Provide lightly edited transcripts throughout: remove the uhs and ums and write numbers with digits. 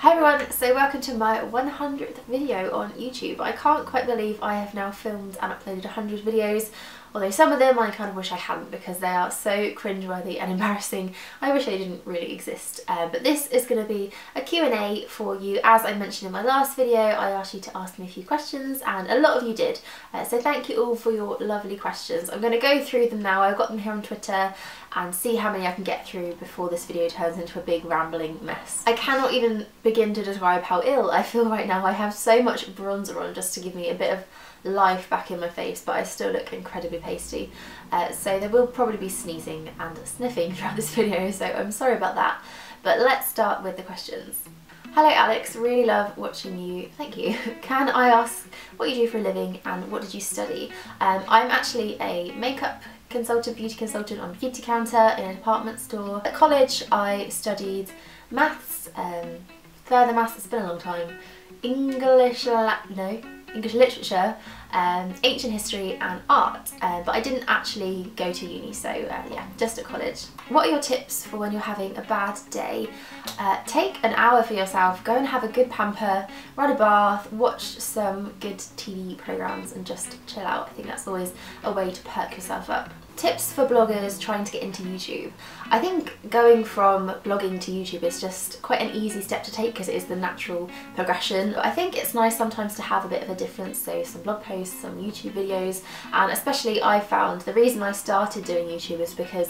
Hi everyone, so welcome to my 100th video on YouTube. I can't quite believe I have now filmed and uploaded 100 videos, although some of them I kind of wish I hadn't because they are so cringeworthy and embarrassing. I wish they didn't really exist. But this is going to be a Q&A for you. As I mentioned in my last video, I asked you to ask me a few questions and a lot of you did. So thank you all for your lovely questions. I'm going to go through them now. I've got them here on Twitter and see how many I can get through before this video turns into a big rambling mess. I cannot even begin to describe how ill I feel right now. I have so much bronzer on just to give me a bit of life back in my face, but I still look incredibly pasty. So there will probably be sneezing and sniffing throughout this video, so I'm sorry about that. But let's start with the questions. Hello Alex, really love watching you. Thank you. Can I ask what you do for a living and what did you study? I'm actually a makeup consultant, beauty consultant on a beauty counter in a department store. At college I studied maths, further maths, it's been a long time, English literature, ancient history and art, but I didn't actually go to uni, so yeah, just at college. What are your tips for when you're having a bad day? Take an hour for yourself, go and have a good pamper, run a bath, watch some good TV programmes and just chill out. I think that's always a way to perk yourself up. Tips for bloggers trying to get into YouTube. I think going from blogging to YouTube is just quite an easy step to take because it is the natural progression. I think it's nice sometimes to have a bit of a difference, so some blog posts, some YouTube videos, and especially I found the reason I started doing YouTube is because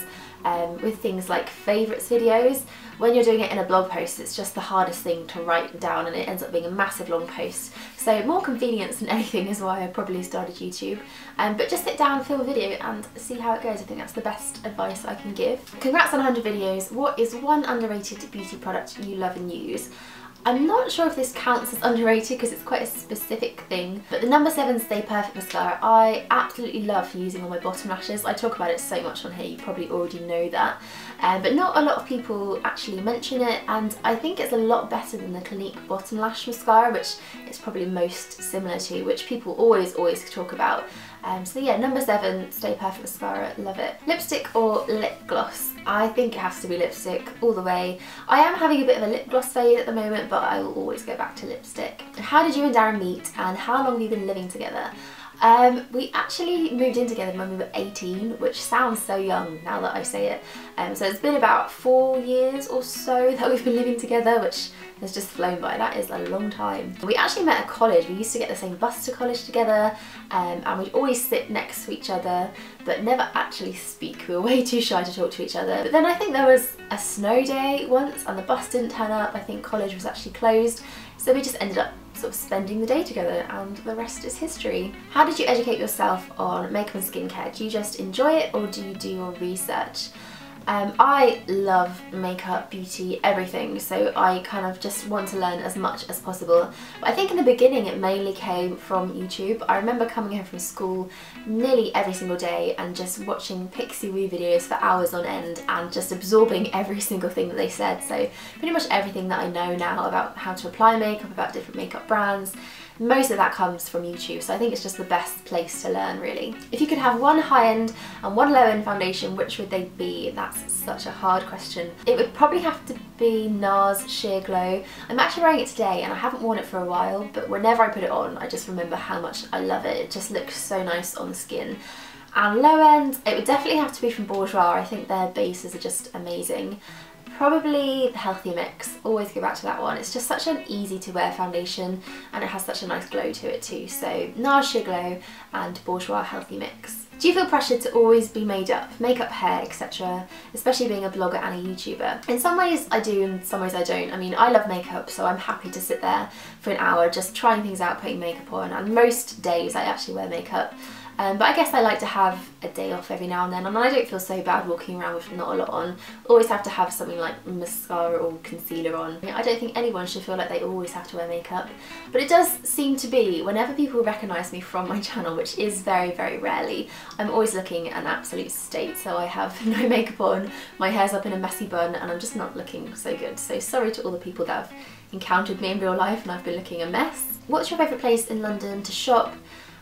with things like favourites videos, when you're doing it in a blog post it's just the hardest thing to write down and it ends up being a massive long post. So more convenience than anything is why I probably started YouTube. But just sit down, film a video and see how it goes. I think that's the best advice I can give. Congrats on 100 videos. What is one underrated beauty product you love and use? I'm not sure if this counts as underrated because it's quite a specific thing, but the No. 7 Stay Perfect mascara I absolutely love for using on my bottom lashes. I talk about it so much on here, you probably already know that. But not a lot of people actually mention it, and I think it's a lot better than the Clinique bottom lash mascara, which it's probably most similar to, which people always talk about. So yeah, No. 7 Stay Perfect mascara, love it. Lipstick or lip gloss? I think it has to be lipstick all the way. I am having a bit of a lip gloss phase at the moment, but I will always go back to lipstick. How did you and Darren meet and how long have you been living together? We actually moved in together when we were 18, which sounds so young now that I say it. So it's been about 4 years or so that we've been living together, which has just flown by. That is a long time. We actually met at college. We used to get the same bus to college together, and we'd always sit next to each other but never actually speak. We were way too shy to talk to each other. But then I think there was a snow day once and the bus didn't turn up. I think college was actually closed, so we just ended up sort of spending the day together and the rest is history. How did you educate yourself on makeup and skincare? Do you just enjoy it or do you do your research? I love makeup, beauty, everything, so I kind of just want to learn as much as possible. But I think in the beginning it mainly came from YouTube. I remember coming home from school nearly every single day and just watching Pixie Wee videos for hours on end and just absorbing every single thing that they said. So pretty much everything that I know now about how to apply makeup, about different makeup brands, most of that comes from YouTube, so I think it's just the best place to learn, really. If you could have one high-end and one low-end foundation, which would they be? That's such a hard question. It would probably have to be NARS Sheer Glow. I'm actually wearing it today and I haven't worn it for a while, but whenever I put it on I just remember how much I love it. It just looks so nice on the skin. And low-end, it would definitely have to be from Bourjois. I think their bases are just amazing. Probably the Healthy Mix, always go back to that one. It's just such an easy to wear foundation and it has such a nice glow to it too. So NARS Sheer Glow and Bourjois Healthy Mix. Do you feel pressured to always be made up, makeup, hair, etc., especially being a blogger and a YouTuber? In some ways I do, in some ways I don't. I mean, I love makeup, so I'm happy to sit there for an hour just trying things out, putting makeup on, and most days I actually wear makeup. But I guess I like to have a day off every now and then, and I don't feel so bad walking around with not a lot on. Always have to have something like mascara or concealer on. I don't think anyone should feel like they always have to wear makeup, but it does seem to be whenever people recognise me from my channel, which is very rarely, I'm always looking an absolute state. So I have no makeup on, my hair's up in a messy bun, and I'm just not looking so good. So sorry to all the people that have encountered me in real life and I've been looking a mess. What's your favourite place in London to shop,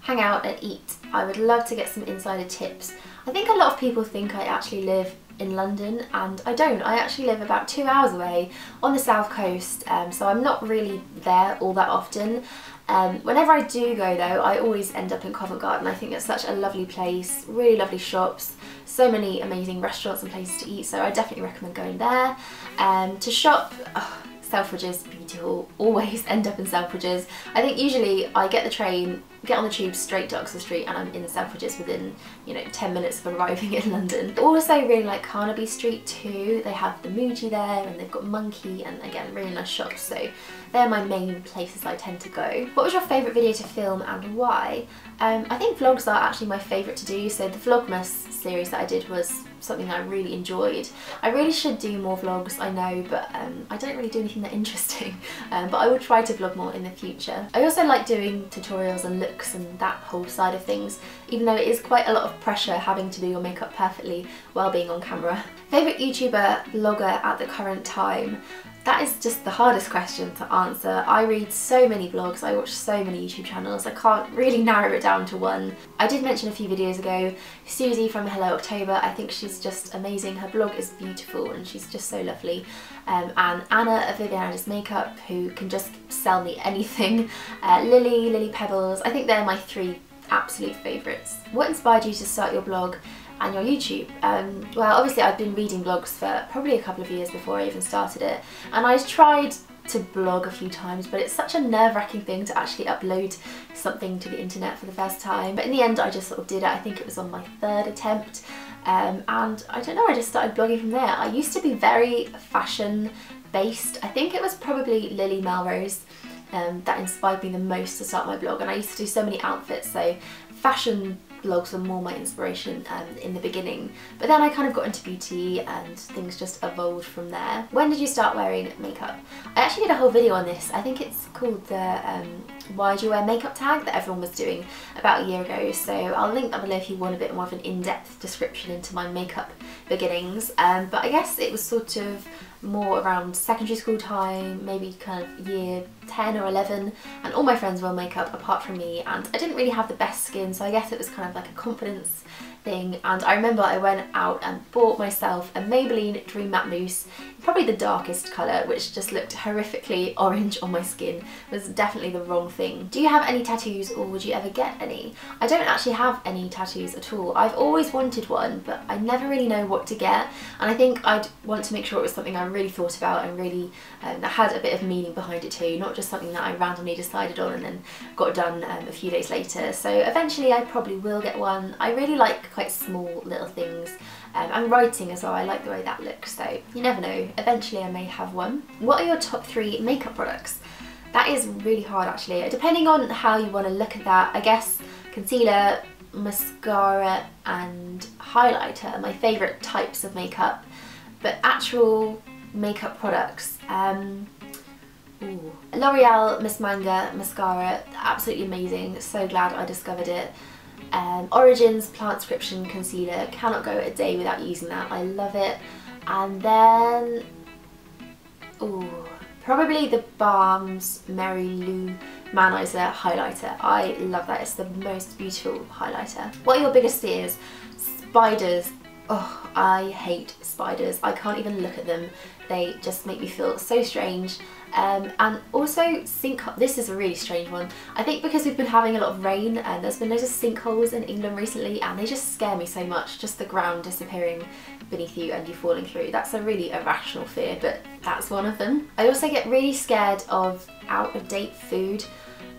hang out and eat? I would love to get some insider tips. I think a lot of people think I actually live in London, and I don't. I actually live about 2 hours away on the south coast, so I'm not really there all that often. Whenever I do go though, I always end up in Covent Garden. I think it's such a lovely place, really lovely shops, so many amazing restaurants and places to eat, so I definitely recommend going there. To shop, Selfridges, beautiful, always end up in Selfridges. I think usually I get the train, get on the tube straight to Oxford Street, and I'm in Selfridges within, you know, 10 minutes of arriving in London. Also really like Carnaby Street too. They have the Muji there, and they've got Monkey, and again, really nice shops, so they're my main places I tend to go. What was your favourite video to film and why? I think vlogs are actually my favourite to do, so the Vlogmas series that I did was something that I really enjoyed. I really should do more vlogs, I know, but I don't really do anything that interesting, but I will try to vlog more in the future. I also like doing tutorials and looks and that whole side of things, even though it is quite a lot of pressure having to do your makeup perfectly while being on camera. Favourite YouTuber, vlogger at the current time? That is just the hardest question to answer. I read so many blogs, I watch so many YouTube channels, I can't really narrow it down to one. I did mention a few videos ago, Susie from Hello October, I think she's just amazing. Her blog is beautiful and she's just so lovely. And Anna of Viviana's Makeup, who can just sell me anything. Lily Pebbles, I think they're my 3 absolute favourites. What inspired you to start your blog and your YouTube? Well, obviously I've been reading blogs for probably a couple of years before I even started it, and I tried to blog a few times, but it's such a nerve-wracking thing to actually upload something to the internet for the first time. But in the end I just sort of did it. I think it was on my 3rd attempt, and I don't know, I just started blogging from there. I used to be very fashion based. I think it was probably Lily Melrose that inspired me the most to start my blog, and I used to do so many outfits, so fashion blogs were more my inspiration in the beginning, but then I kind of got into beauty and things just evolved from there. When did you start wearing makeup? I actually did a whole video on this. I think it's called the why do you wear makeup tag that everyone was doing about a year ago, so I'll link that below if you want a bit more of an in-depth description into my makeup beginnings. But I guess it was sort of more around secondary school time, maybe kind of year 10 or 11, and all my friends wore makeup apart from me, and I didn't really have the best skin, so I guess it was kind of like a confidence thing. And I remember I went out and bought myself a Maybelline Dream Matte Mousse, probably the darkest colour, which just looked horrifically orange on my skin. It was definitely the wrong thing. Do you have any tattoos, or would you ever get any? I don't actually have any tattoos at all. I've always wanted one, but I never really know what to get, and I think I'd want to make sure it was something I really thought about and really that had a bit of meaning behind it too, not just something that I randomly decided on and then got done a few days later. So eventually I probably will get one. I really like quite small little things, and writing as well. I like the way that looks, so you never know, eventually I may have one. What are your top 3 makeup products? That is really hard actually, depending on how you want to look at that. I guess concealer, mascara and highlighter are my favourite types of makeup, but actual makeup products, L'Oreal Miss Manga mascara, absolutely amazing, so glad I discovered it. Origins Plantscription concealer, cannot go a day without using that, I love it. And then, probably the Balm's Mary Lou Manizer highlighter. I love that, it's the most beautiful highlighter. What are your biggest fears? Spiders. Oh, I hate spiders. I can't even look at them. They just make me feel so strange. And also this is a really strange one. I think because we've been having a lot of rain and there's been loads of sinkholes in England recently, and they just scare me so much, just the ground disappearing beneath you and you falling through. That's a really irrational fear, but that's one of them. I also get really scared of out-of-date food.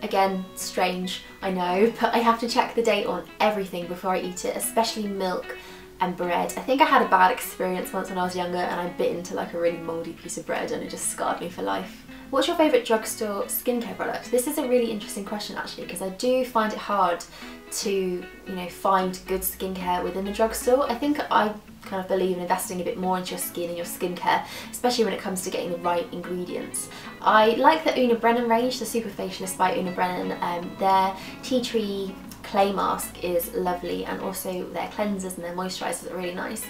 Again, strange, I know, but I have to check the date on everything before I eat it, especially milk and bread. I think I had a bad experience once when I was younger and I bit into like a really mouldy piece of bread and it just scarred me for life. What's your favourite drugstore skincare product? This is a really interesting question actually, because I do find it hard to, you know, find good skincare within a drugstore. I think I kind of believe in investing a bit more into your skin and your skincare, especially when it comes to getting the right ingredients. I like the Una Brennan range, the Super Facialist by Una Brennan. Their tea tree clay mask is lovely, and also their cleansers and their moisturisers are really nice.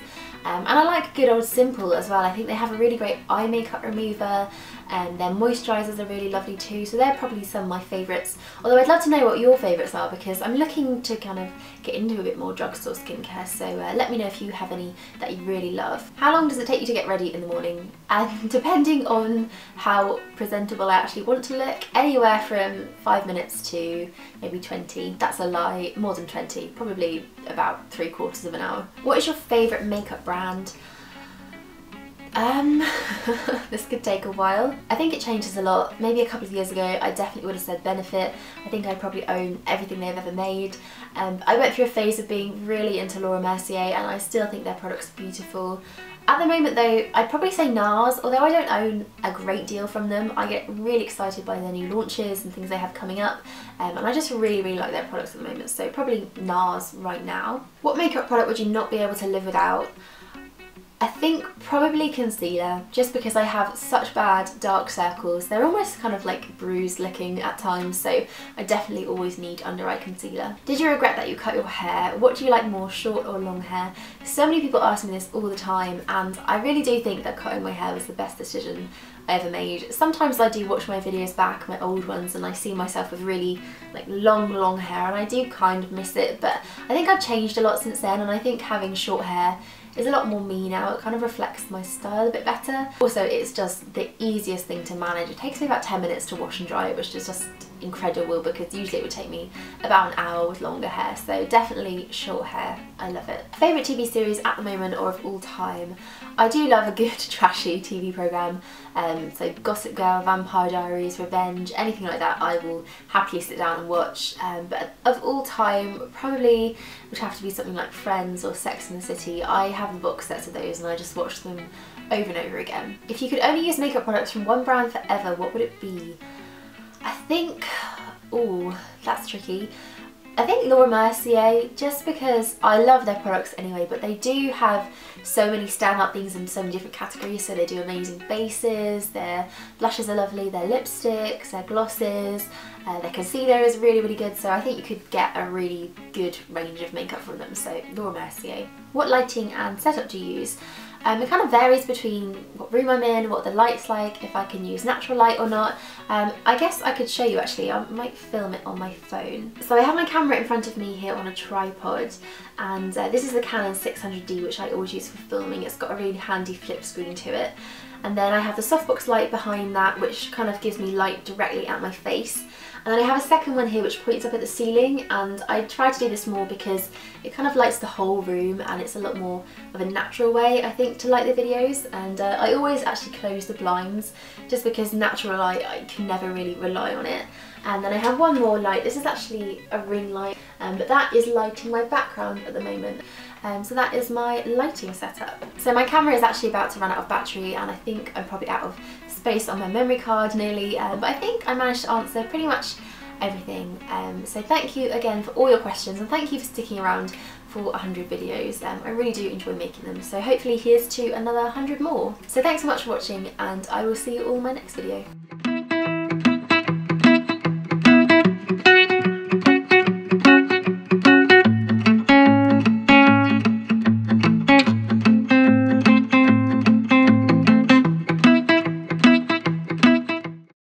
And I like good old simple as well. I think they have a really great eye makeup remover, and their moisturisers are really lovely too, so they're probably some of my favourites. Although I'd love to know what your favourites are, because I'm looking to kind of get into a bit more drugstore skincare, so let me know if you have any that you really love. How long does it take you to get ready in the morning? And depending on how presentable I actually want to look, anywhere from 5 minutes to maybe 20. That's a lie, more than 20, probably about 3/4 of an hour. What is your favourite makeup brand? This could take a while. I think it changes a lot. Maybe a couple of years ago I definitely would have said Benefit. I think I probably own everything they've ever made. I went through a phase of being really into Laura Mercier, and I still think their products are beautiful. At the moment though, I'd probably say NARS, although I don't own a great deal from them. I get really excited by their new launches and things they have coming up, and I just really like their products at the moment, so probably NARS right now. What makeup product would you not be able to live without? I think probably concealer, just because I have such bad dark circles. They're almost kind of like bruised looking at times, so I definitely always need under eye concealer. Did you regret that you cut your hair? What do you like more, short or long hair? So many people ask me this all the time, and I really do think that cutting my hair was the best decision I ever made. Sometimes I do watch my videos back, my old ones, and I see myself with really like long hair, and I do kind of miss it, but I think I've changed a lot since then, and I think having short hair is a lot more me now. It kind of reflects my style a bit better. Also, it's just the easiest thing to manage. It takes me about 10 minutes to wash and dry it, which is just incredible, because usually it would take me about an hour with longer hair. So definitely short hair, I love it. Favourite TV series at the moment or of all time? I do love a good trashy TV programme, so Gossip Girl, Vampire Diaries, Revenge, anything like that I will happily sit down and watch. But of all time, probably would have to be something like Friends or Sex and the City. I have the box sets of those and I just watch them over and over again. If you could only use makeup products from one brand forever, what would it be? I think, oh, that's tricky. I think Laura Mercier, just because I love their products anyway, but they do have so many standout things in so many different categories. So they do amazing bases, their blushes are lovely, their lipsticks, their glosses, their concealer is really good, so I think you could get a really good range of makeup from them, so Laura Mercier. What lighting and setup do you use? It kind of varies between what room I'm in, what the light's like, if I can use natural light or not. I guess I could show you actually, I might film it on my phone. So I have my camera in front of me here on a tripod, and this is the Canon 600D, which I always use for filming. It's got a really handy flip screen to it. And then I have the softbox light behind that, which kind of gives me light directly at my face. And then I have a second one here which points up at the ceiling, and I try to do this more because it kind of lights the whole room, and it's a lot more of a natural way, I think, to light the videos. And I always actually close the blinds, just because natural light, I can never really rely on it. And then I have one more light. This is actually a ring light, but that is lighting my background at the moment. So that is my lighting setup. So my camera is actually about to run out of battery, and I think I'm probably out of space on my memory card nearly, but I think I managed to answer pretty much everything. So thank you again for all your questions, and thank you for sticking around for 100 videos. I really do enjoy making them, so hopefully here's to another 100 more. So thanks so much for watching, and I will see you all in my next video.